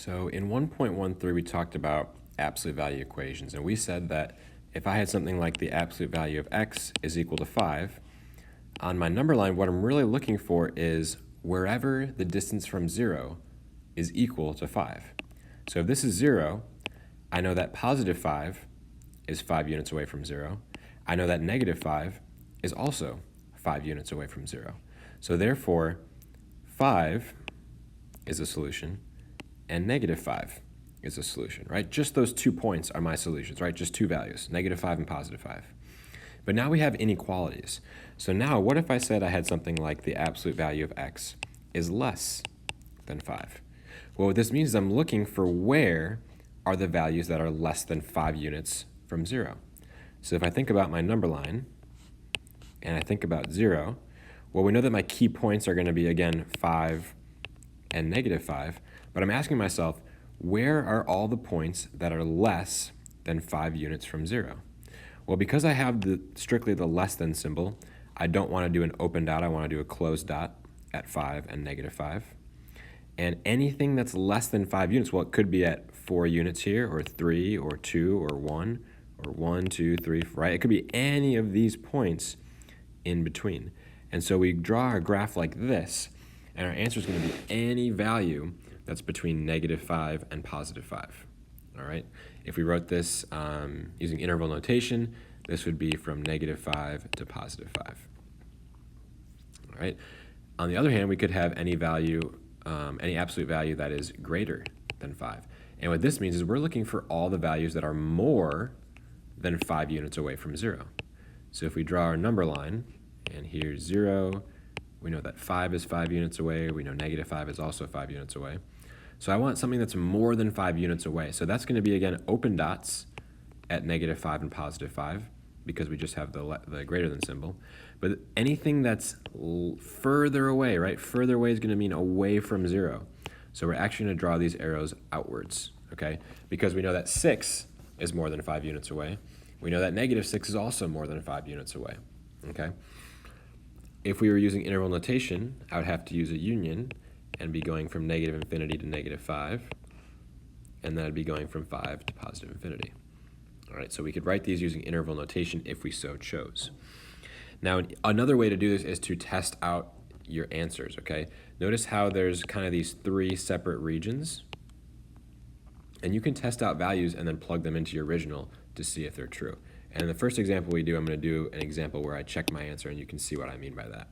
So in 1.13, we talked about absolute value equations, and we said that if I had something like the absolute value of x is equal to 5, on my number line, what I'm really looking for is wherever the distance from 0 is equal to 5. So if this is 0, I know that positive 5 is 5 units away from 0. I know that negative 5 is also 5 units away from 0. So therefore, 5 is a solution, and negative 5 is a solution, right? Just those 2 points are my solutions, right? Just two values, negative 5 and positive 5. But now we have inequalities. So now what if I said I had something like the absolute value of x is less than 5? Well, what this means is I'm looking for where are the values that are less than 5 units from 0. So if I think about my number line and I think about 0, well, we know that my key points are going to be, again, 5 and negative 5, but I'm asking myself, where are all the points that are less than 5 units from 0? Well, because I have strictly the less than symbol, I don't want to do an open dot, I want to do a closed dot at 5 and negative 5. And anything that's less than 5 units, well, it could be at 4 units here, or 3, or 2, or 1, or 1, 2, 3, right? It could be any of these points in between. And so we draw our graph like this, and our answer is going to be any value that's between negative 5 and positive 5. All right? If we wrote this using interval notation, this would be from negative 5 to positive 5. All right? On the other hand, we could have any value, any absolute value that is greater than 5. And what this means is we're looking for all the values that are more than 5 units away from 0. So if we draw our number line, and here's 0, we know that 5 is 5 units away, we know negative 5 is also 5 units away. So I want something that's more than 5 units away. So that's going to be, again, open dots at negative 5 and positive 5, because we just have the greater than symbol. But anything that's further away, right? Further away is going to mean away from 0. So we're actually going to draw these arrows outwards, okay? Because we know that 6 is more than 5 units away. We know that negative 6 is also more than 5 units away, okay? If we were using interval notation, I would have to use a union and be going from negative infinity to negative 5, and then I'd be going from 5 to positive infinity. All right, so we could write these using interval notation if we so chose. Now, another way to do this is to test out your answers, okay? Notice how there's kind of these 3 separate regions, and you can test out values and then plug them into your original to see if they're true. And in the first example we do, I'm going to do an example where I check my answer, and you can see what I mean by that.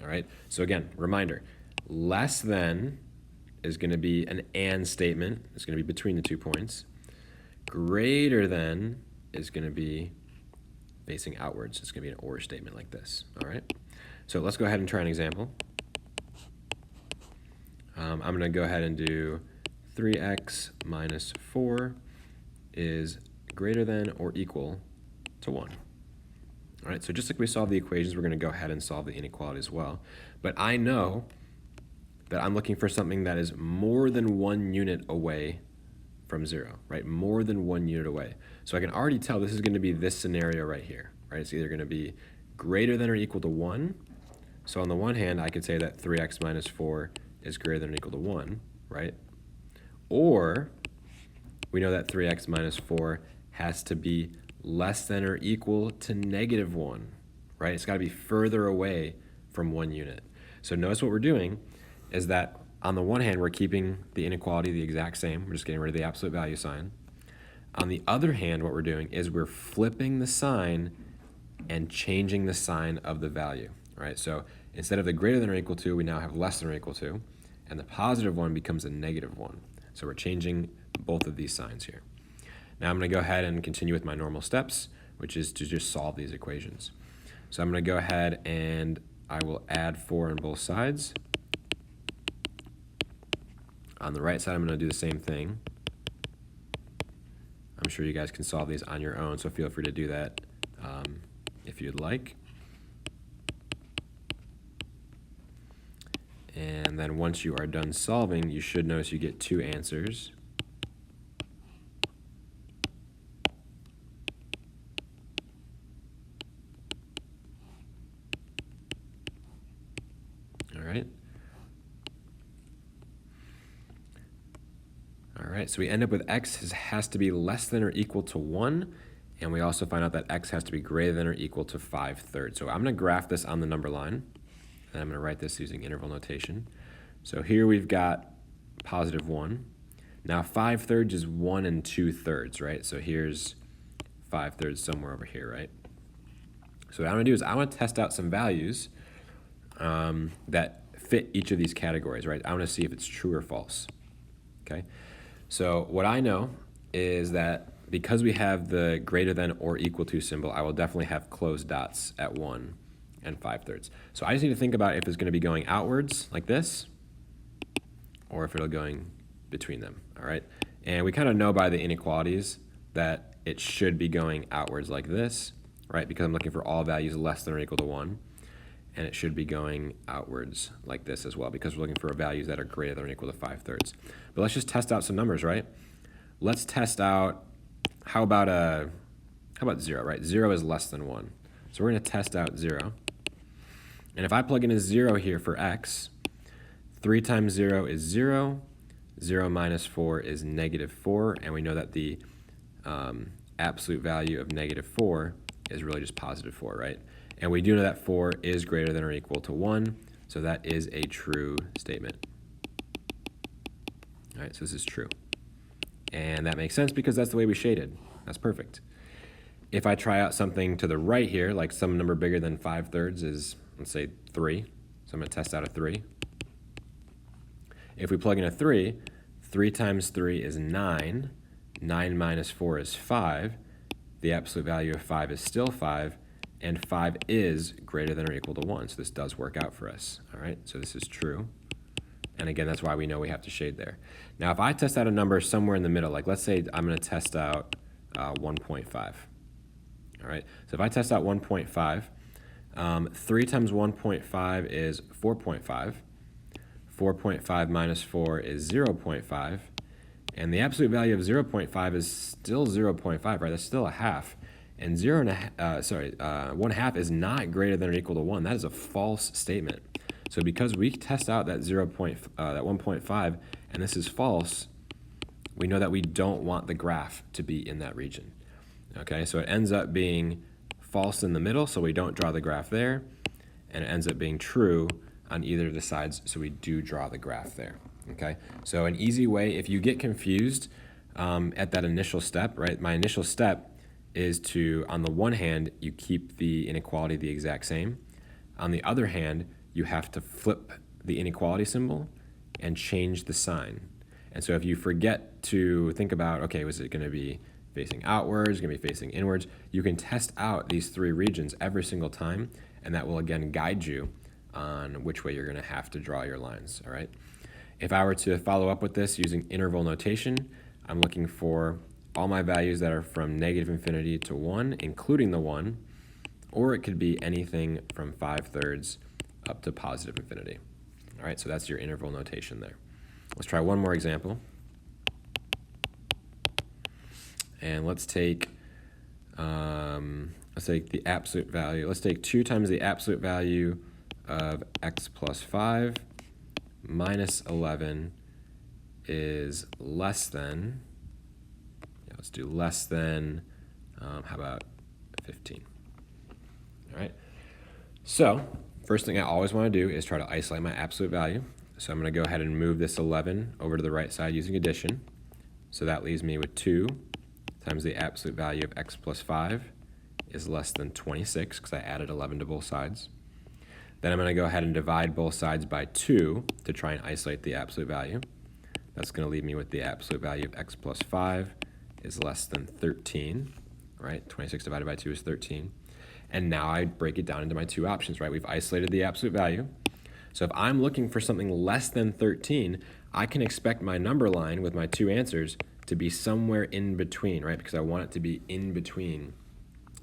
All right, so again, reminder, less than is going to be an and statement. It's going to be between the 2 points. Greater than is going to be facing outwards. It's going to be an or statement like this. All right, so let's go ahead and try an example. I'm going to go ahead and do 3x minus 4 is greater than or equal to 1. All right, so just like we solved the equations, we're going to go ahead and solve the inequality as well. But I know that I'm looking for something that is more than 1 unit away from 0, right? More than 1 unit away. So I can already tell this is going to be this scenario right here, right? It's either going to be greater than or equal to 1. So on the one hand, I could say that 3x minus 4 is greater than or equal to 1, right? Or we know that 3x minus 4 has to be less than or equal to negative 1, right? It's got to be further away from 1 unit. So notice what we're doing is that on the one hand, we're keeping the inequality the exact same. We're just getting rid of the absolute value sign. On the other hand, what we're doing is we're flipping the sign and changing the sign of the value, right? So instead of the greater than or equal to, we now have less than or equal to, and the positive 1 becomes a negative 1. So we're changing both of these signs here. Now I'm going to go ahead and continue with my normal steps, which is to just solve these equations. So I'm going to go ahead and I will add 4 on both sides. On the right side, I'm going to do the same thing. I'm sure you guys can solve these on your own, so feel free to do that if you'd like. And then once you are done solving, you should notice you get 2 answers. All right. All right, so we end up with x has to be less than or equal to 1, and we also find out that x has to be greater than or equal to 5/3. So I'm going to graph this on the number line, and I'm going to write this using interval notation. So here we've got positive 1. Now 5/3 is 1 2/3, right? So here's 5/3 somewhere over here, right? So what I'm going to do is I want to test out some values that fit each of these categories, right? I want to see if it's true or false, okay? So what I know is that because we have the greater than or equal to symbol, I will definitely have closed dots at 1 5/3. So I just need to think about if it's going to be going outwards like this or if it'll going between them, all right? And we kind of know by the inequalities that it should be going outwards like this, right? Because I'm looking for all values less than or equal to 1. And it should be going outwards like this as well, because we're looking for values that are greater than or equal to 5/3. But let's just test out some numbers, right? Let's test out, how about 0, right? 0 is less than 1. So we're going to test out 0. And if I plug in a 0 here for x, 3 times 0 is 0. 0 minus 4 is -4. And we know that the absolute value of -4 is really just positive 4, right? And we do know that 4 is greater than or equal to 1, so that is a true statement. All right, so this is true. And that makes sense because that's the way we shaded. That's perfect. If I try out something to the right here, like some number bigger than 5/3 is, let's say, 3. So I'm going to test out a 3. If we plug in a 3, 3 times 3 is 9. 9 minus 4 is 5. The absolute value of 5 is still 5. And 5 is greater than or equal to 1. So this does work out for us. All right, so this is true. And again, that's why we know we have to shade there. Now, if I test out a number somewhere in the middle, like let's say I'm going to test out 1.5. All right, so if I test out 1.5, 3 times 1.5 is 4.5. 4.5 minus 4 is 0.5. And the absolute value of 0.5 is still 0.5, right? That's still a half. And 1/2 is not greater than or equal to 1. That is a false statement. So because we test out that 1.5, and this is false, we know that we don't want the graph to be in that region. Okay, so it ends up being false in the middle, so we don't draw the graph there, and it ends up being true on either of the sides, so we do draw the graph there. Okay, so an easy way, if you get confused at that initial step, right? My initial step is to, on the one hand, you keep the inequality the exact same. On the other hand, you have to flip the inequality symbol and change the sign. And so if you forget to think about, okay, was it going to be facing outwards, going to be facing inwards, you can test out these 3 regions every single time, and that will again guide you on which way you're going to have to draw your lines, all right? If I were to follow up with this using interval notation, I'm looking for all my values that are from -infinity to 1, including the 1, or it could be anything from 5/3 up to positive infinity. All right, so that's your interval notation there. Let's try one more example. And let's take the absolute value. Let's take 2 times the absolute value of x plus 5 minus 11 is less than, let's do less than, how about 15? All right. So first thing I always want to do is try to isolate my absolute value. So I'm going to go ahead and move this 11 over to the right side using addition. So that leaves me with 2 times the absolute value of x plus 5 is less than 26 because I added 11 to both sides. Then I'm going to go ahead and divide both sides by 2 to try and isolate the absolute value. That's going to leave me with the absolute value of x plus 5 is less than 13, right? 26 divided by 2 is 13. And now I break it down into my 2 options, right? We've isolated the absolute value. So if I'm looking for something less than 13, I can expect my number line with my 2 answers to be somewhere in between, right? Because I want it to be in between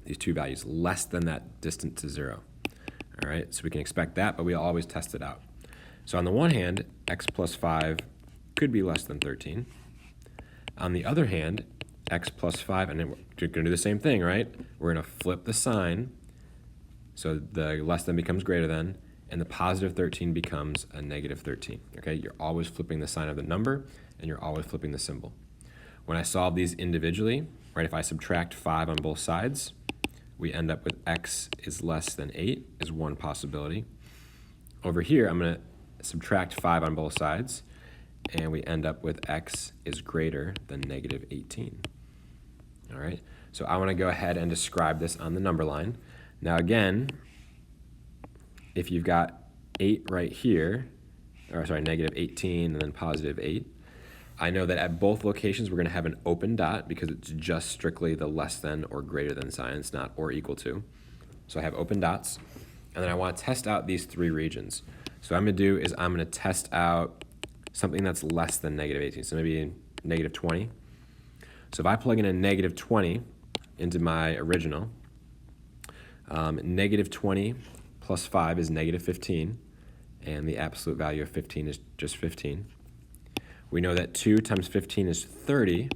these 2 values, less than that distant to 0. All right, so we can expect that, but we'll always test it out. So on the one hand, x plus 5 could be less than 13. On the other hand, x plus 5, and then we're going to do the same thing, right? We're going to flip the sign, so the less than becomes greater than, and the positive 13 becomes a negative 13, okay? You're always flipping the sign of the number, and you're always flipping the symbol. When I solve these individually, right, if I subtract 5 on both sides, we end up with x is less than 8 is one possibility. Over here, I'm going to subtract 5 on both sides, and we end up with x is greater than negative 18. All right, so I want to go ahead and describe this on the number line. Now again, if you've got 8 right here, or sorry, negative 18 and then positive 8, I know that at both locations we're going to have an open dot because it's just strictly the less than or greater than sign. It's not or equal to. So I have open dots. And then I want to test out these 3 regions. So what I'm going to do is I'm going to test out something that's less than negative 18. So maybe negative 20. So if I plug in a negative 20 into my original, negative 20 plus 5 is negative 15. And the absolute value of 15 is just 15. We know that 2 times 15 is 30,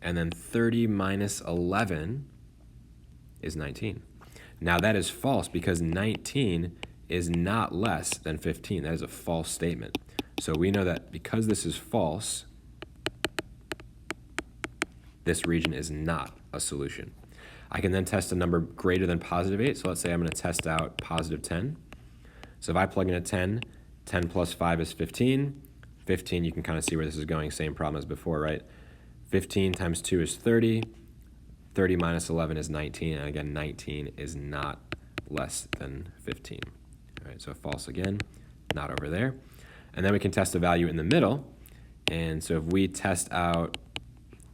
and then 30 minus 11 is 19. Now that is false because 19 is not less than 15. That is a false statement. So we know that because this is false, this region is not a solution. I can then test a number greater than positive 8. So let's say I'm going to test out positive 10. So if I plug in a 10, 10 plus 5 is 15. 15, you can kind of see where this is going, same problem as before, right? 15 times 2 is 30. 30 minus 11 is 19, and again, 19 is not less than 15. All right, so false again, not over there. And then we can test a value in the middle. And so if we test out,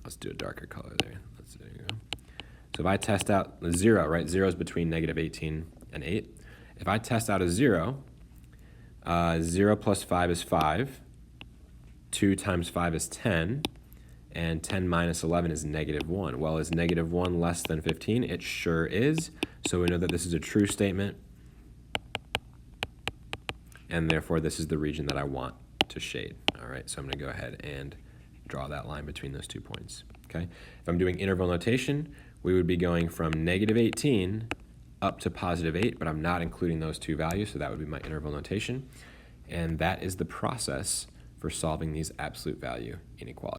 let's do a darker color there. There you go. So if I test out 0, right? 0 is between negative 18 and 8. If I test out a 0, 0 plus 5 is 5. 2 times 5 is 10, and 10 minus 11 is negative 1. Well, is negative 1 less than 15? It sure is. So we know that this is a true statement, and therefore this is the region that I want to shade. All right, so I'm going to go ahead and draw that line between those 2 points. Okay, if I'm doing interval notation, we would be going from negative 18 up to positive 8, but I'm not including those 2 values, so that would be my interval notation. And that is the process for solving these absolute value inequalities.